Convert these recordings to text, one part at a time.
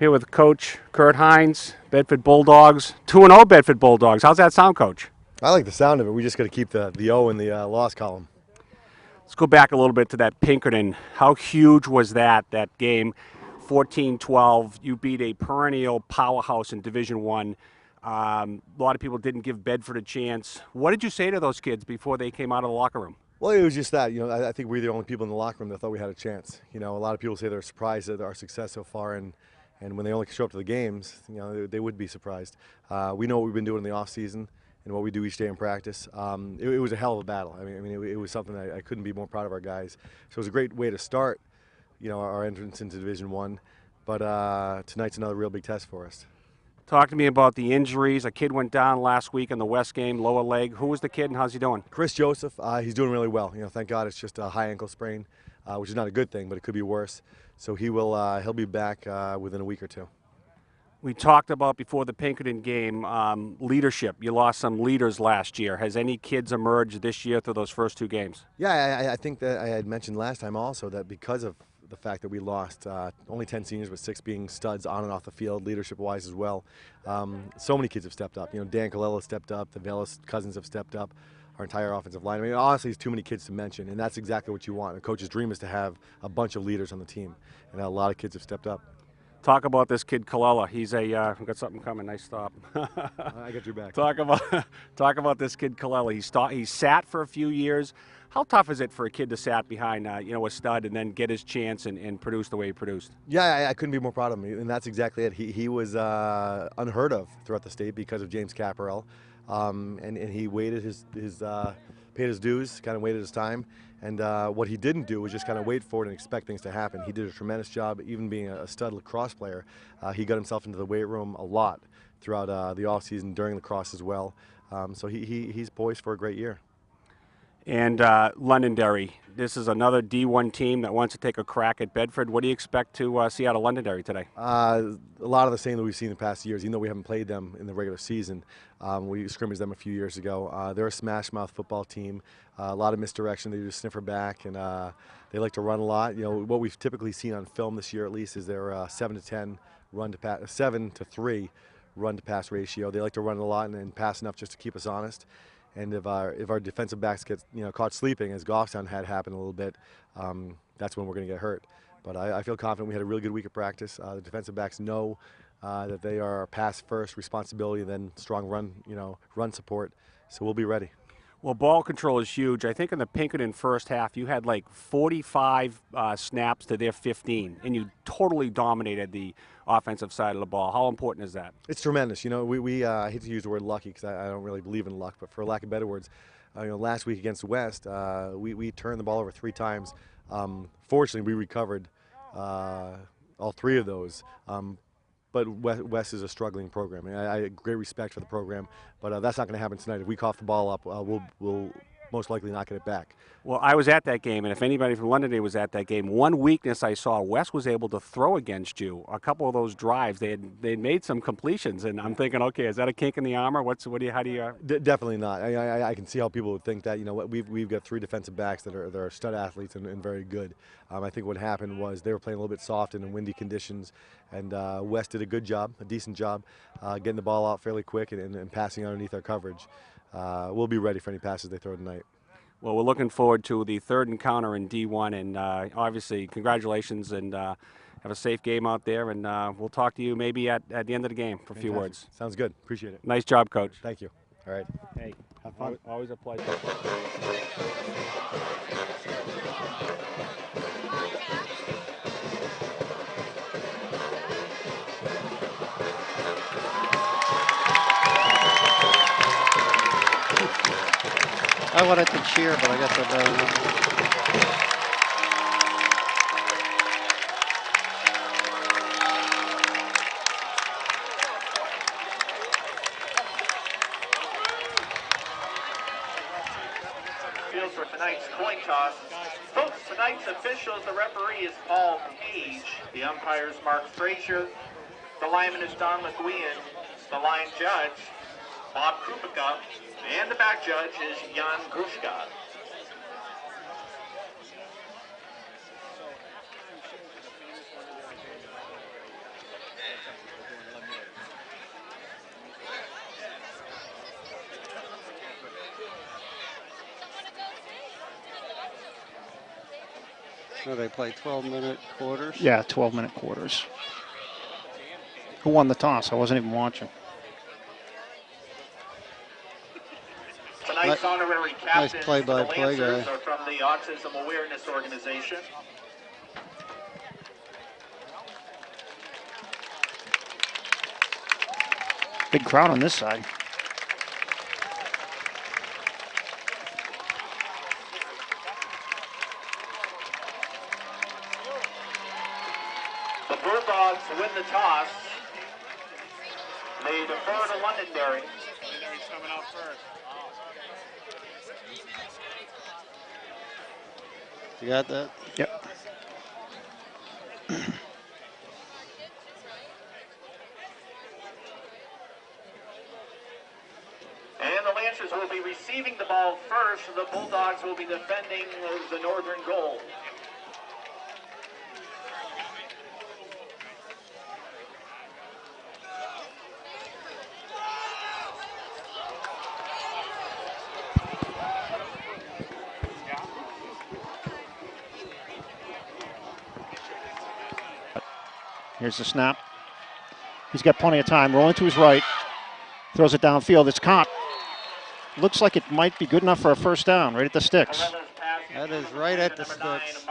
Here with Coach Curt Hines, Bedford Bulldogs, 2-0 Bedford Bulldogs. How's that sound, Coach? I like the sound of it. We just got to keep the O in the loss column. Let's go back a little bit to that Pinkerton. How huge was that game? 14-12. You beat a perennial powerhouse in Division One. A lot of people didn't give Bedford a chance. What did you say to those kids before they came out of the locker room? Well, it was just that. I think we're the only people in the locker room that thought we had a chance. A lot of people say they're surprised at our success so far, and when they only show up to the games, they would be surprised. We know what we've been doing in the off season and what we do each day in practice. It was a hell of a battle. I mean, it was something I couldn't be more proud of our guys. So it was a great way to start, our entrance into Division One. But tonight's another real big test for us. Talk to me about the injuries. A kid went down last week in the West game, lower leg. Who was the kid and how's he doing? Chris Joseph, he's doing really well. Thank God it's just a high ankle sprain, which is not a good thing, but it could be worse. So he'll be back within a week or two. We talked about before the Pinkerton game leadership. You lost some leaders last year. Has any kids emerged this year through those first two games? Yeah, I think that I had mentioned last time also that because of the fact that we lost only 10 seniors, but 6 being studs on and off the field, leadership-wise as well. So many kids have stepped up. Dan Colella stepped up. The Velas cousins have stepped up. Our entire offensive line. I mean, honestly, it's too many kids to mention, and that's exactly what you want. A coach's dream is to have a bunch of leaders on the team, and a lot of kids have stepped up. Talk about this kid Colella. He's a we've got something coming. Nice stop. I got your back. Talk about this kid Colella. He sat for a few years. How tough is it for a kid to sat behind a stud and then get his chance and produce the way he produced? Yeah, I couldn't be more proud of him, and that's exactly it. He was unheard of throughout the state because of James Caparell, and he waited paid his dues, kind of waited his time. And what he didn't do was just kind of wait for it and expect things to happen. He did a tremendous job, even being a stud lacrosse player. He got himself into the weight room a lot throughout the offseason, during lacrosse as well. So he's poised for a great year. And Londonderry, this is another D1 team that wants to take a crack at Bedford. What do you expect to see out of Londonderry today? A lot of the same that we've seen in the past years. Even though we haven't played them in the regular season, we scrimmaged them a few years ago. They're a smash-mouth football team. A lot of misdirection. They just sniffer back, and they like to run a lot. What we've typically seen on film this year, at least, is their 7 to 10 run to pass, 7 to 3 run to pass ratio. They like to run a lot and pass enough just to keep us honest. And if our defensive backs get caught sleeping, as Goffstown had happen a little bit, that's when we're going to get hurt. But I feel confident. We had a really good week of practice. The defensive backs know that they are pass first responsibility, and then strong run support. So we'll be ready. Well, ball control is huge. I think in the Pinkerton first half, you had like 45 snaps to their 15, and you totally dominated the offensive side of the ball. How important is that? It's tremendous. We I hate to use the word lucky because I don't really believe in luck, but for lack of better words, last week against West, we turned the ball over 3 times. Fortunately, we recovered all 3 of those. But West is a struggling program. I have great respect for the program, but that's not going to happen tonight. If we cough the ball up, we'll most likely not get it back. Well, I was at that game, and if anybody from Londonderry was at that game, one weakness I saw, West was able to throw against you. A couple of those drives, they had made some completions, and I'm thinking, okay, is that a kink in the armor? How do you? Definitely not. I can see how people would think that. We've got 3 defensive backs that are stud athletes and very good. I think what happened was they were playing a little bit soft and in windy conditions, and West did a decent job, getting the ball out fairly quick and passing underneath our coverage. We'll be ready for any passes they throw tonight. Well, we're looking forward to the 3rd encounter in D1, and obviously congratulations, and have a safe game out there, and we'll talk to you maybe at the end of the game for a few words. Sounds good. Appreciate it. Nice job, Coach. Thank you. All right. Hey, have fun. Always a pleasure. I wanted to cheer, but I guess I better. Field for tonight's coin toss. Folks, tonight's official, the referee is Paul Page. The umpire is Mark Frazier. The lineman is Don McGuian. The line judge, Bob Krupika. And the back judge is Jan Grushka. So they play 12-minute quarters. Yeah, 12-minute quarters. Who won the toss? I wasn't even watching. Tonight's honorary captains Nice play-by-play for the Lancers guy. are from the Autism Awareness Organization. Big crowd on this side. The Bulldogs win the toss. They defer to Londonderry. Londonderry's coming out first. You got that? Yep. And the Lancers will be receiving the ball first. The Bulldogs will be defending the northern goal. Here's the snap. He's got plenty of time. Rolling to his right. Throws it downfield. It's caught. Looks like it might be good enough for a first down right at the sticks. That is right at the sticks.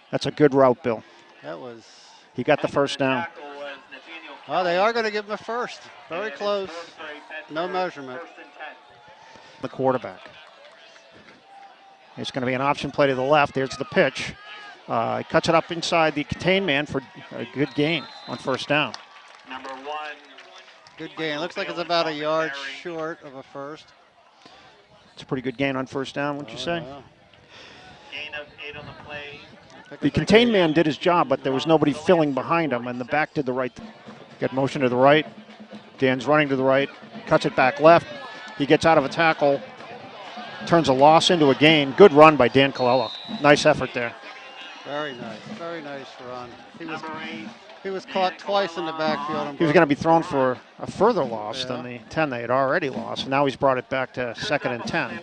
That's a good route, Bill. That was. He got the first down. Oh, they are going to give him a first. Very close. No measurement. The quarterback. It's going to be an option play to the left. There's the pitch. He cuts it up inside the contained man for a good gain on first down. Number 1. Good gain. Looks like it's about a yard short of a first. It's a pretty good gain on first down, wouldn't you say? Yeah. Gain of 8 on the play. The contained man did his job, but there was nobody filling behind him, and the back did the right. Got motion to the right. Dan's running to the right, cuts it back left. He gets out of a tackle, turns a loss into a gain. Good run by Dan Colella. Nice effort there. Very nice run. He was caught twice in the backfield. He was going to be thrown for a further loss than the 10 they had already lost. And now he's brought it back to 2nd and 10.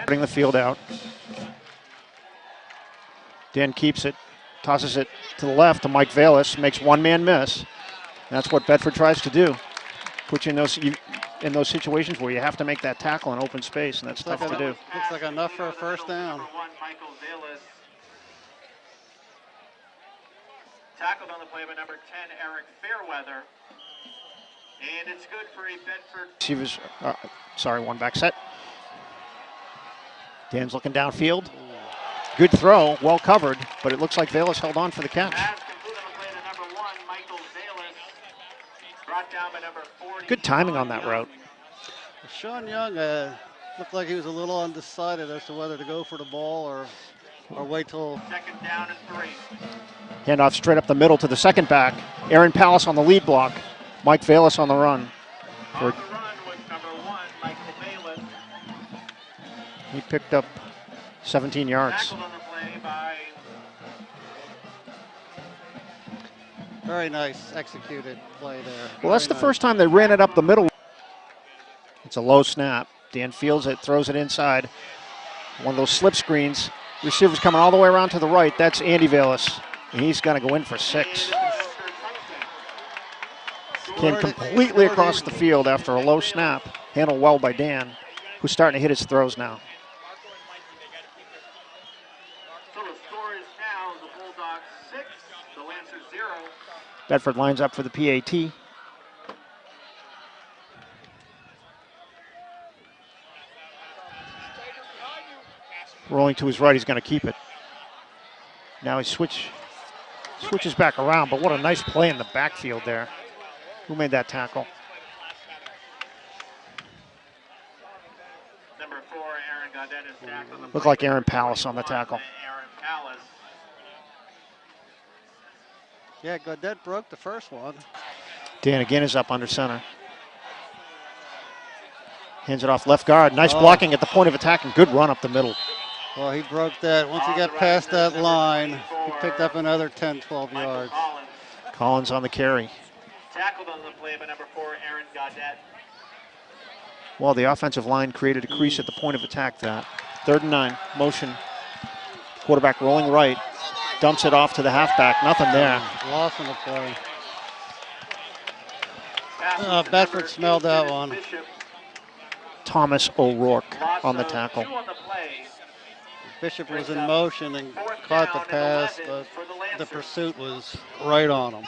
Putting the field out. Dan keeps it, tosses it to the left to Mike Valis, makes one-man miss. That's what Bedford tries to do. Put you in those situations where you have to make that tackle in open space, and that's tough to do. Looks like enough for a first down. Tackled on the play by number 10, Eric Fairweather. And it's good for a Bedford. She was, one back set. Dan's looking downfield. Good throw, well covered, but it looks like Valis held on for the catch. Good timing on that route. Sean Young looked like he was a little undecided as to whether to go for the ball or wait till. Second down and 3. Handoff straight up the middle to the second back. Aaron Pallas on the lead block. Mike Valis on the run. On the run was number 1, Michael Bayless. He picked up 17 yards. Tackled on the play by. Very nice executed play there. Well, that's the first time they ran it up the middle. It's a low snap. Dan fields it, throws it inside. One of those slip screens. Receiver's coming all the way around to the right. That's Andy Valis. And he's going to go in for 6. Came completely across the field after a low snap. Handled well by Dan, who's starting to hit his throws now. So the score is now the Bulldogs 6, the Lancers 0. Bedford lines up for the PAT. Rolling to his right, he's going to keep it. Now he switches back around, but what a nice play in the backfield there. Who made that tackle? Number 4, Aaron Gaudet is tackled. Looked like Aaron Pallas on the tackle. Aaron Pallas. Yeah, Gaudet broke the first one. Dan again is up under center. Hands it off left guard. Nice blocking at the point of attack and good run up the middle. Well, he broke that. Once he got past that line, he picked up another 10, 12 yards. Collins on the carry. Tackled on the play by number 4, Aaron Gaudet. Well, the offensive line created a crease at the point of attack. That 3rd and 9, motion. Quarterback rolling right, dumps it off to the halfback. Nothing there. Loss in the play. Bedford smelled that one. Thomas O'Rourke on the tackle. Bishop was in motion and caught the pass, but the pursuit was right on him.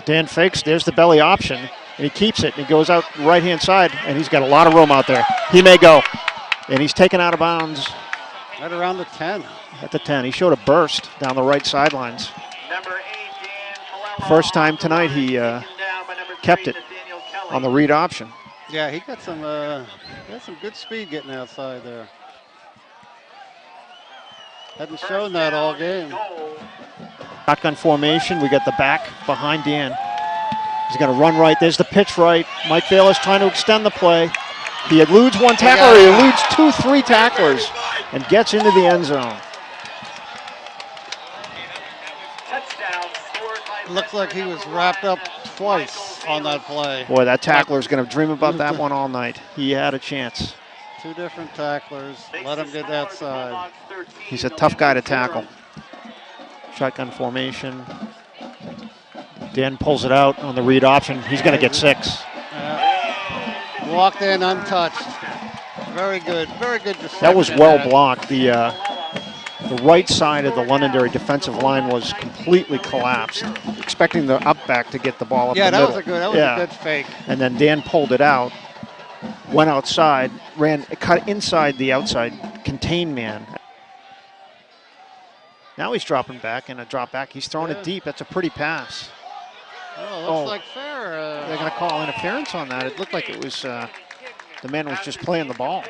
Dan fakes, there's the belly option, and he keeps it, and he goes out right-hand side, and he's got a lot of room out there. He may go, and he's taken out of bounds. Right around the 10. At the 10. He showed a burst down the right sidelines. First time tonight he kept it on the read option. Yeah, he got some good speed getting outside there. Hadn't shown that all game. Shotgun formation, we got the back behind Dan. He's going to run right, there's the pitch right. Mike Bayless trying to extend the play. He eludes one tackler, he eludes 2-3 tacklers, and gets into the end zone. Looks like he was wrapped up twice on that play. Boy, that tackler's going to dream about that one all night. He had a chance. 2 different tacklers. Let him get outside. He's a tough guy to tackle. Shotgun formation. Dan pulls it out on the read option. He's going to get 6. Walked in untouched. Very good reception. That was well blocked. The right side of the Londonderry defensive line was completely collapsed, expecting the up back to get the ball up the middle. That was a good fake. And then Dan pulled it out, went outside, cut inside the outside, contained man. Now he's dropping back in a drop back. He's throwing it deep. That's a pretty pass. Looks like fair. They're going to call interference on that. It looked like it was the man was just playing the ball.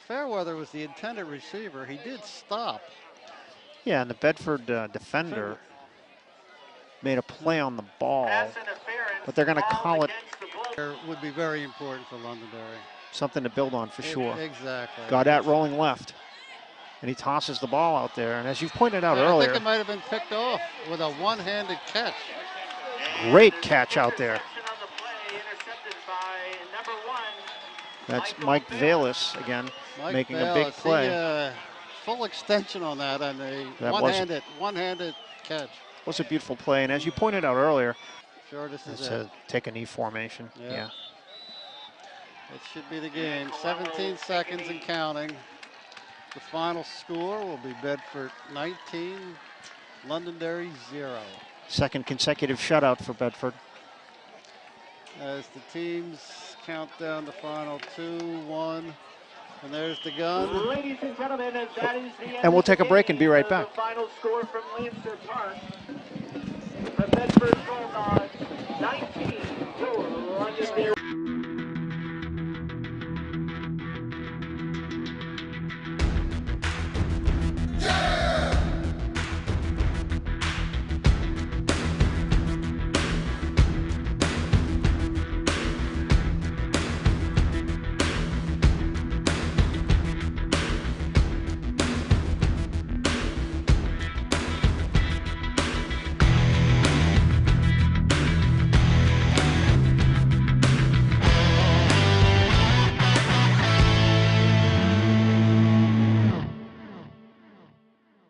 Fairweather was the intended receiver. He did stop. Yeah, and the Bedford defender made a play on the ball, but they're going to call it. It would be very important for Londonderry. Something to build on for sure. Exactly. Goddard rolling left, and he tosses the ball out there. And as you pointed out earlier, I think it might have been picked off with a one-handed catch. Great catch out there. That's Mike Bayless again, making a big play. Full extension on that on a one-handed catch. Was a beautiful play, and as you pointed out earlier, sure, this is it's a take a knee formation. Yeah. It should be the game. 17 seconds and counting. The final score will be Bedford 19, Londonderry 0. Second consecutive shutout for Bedford. As the teams count down the final 2-1, and there's the gun. Ladies and gentlemen, that is the end. And we'll take a break and be right back. The final score from Leinster Park. The Bedford Bulldogs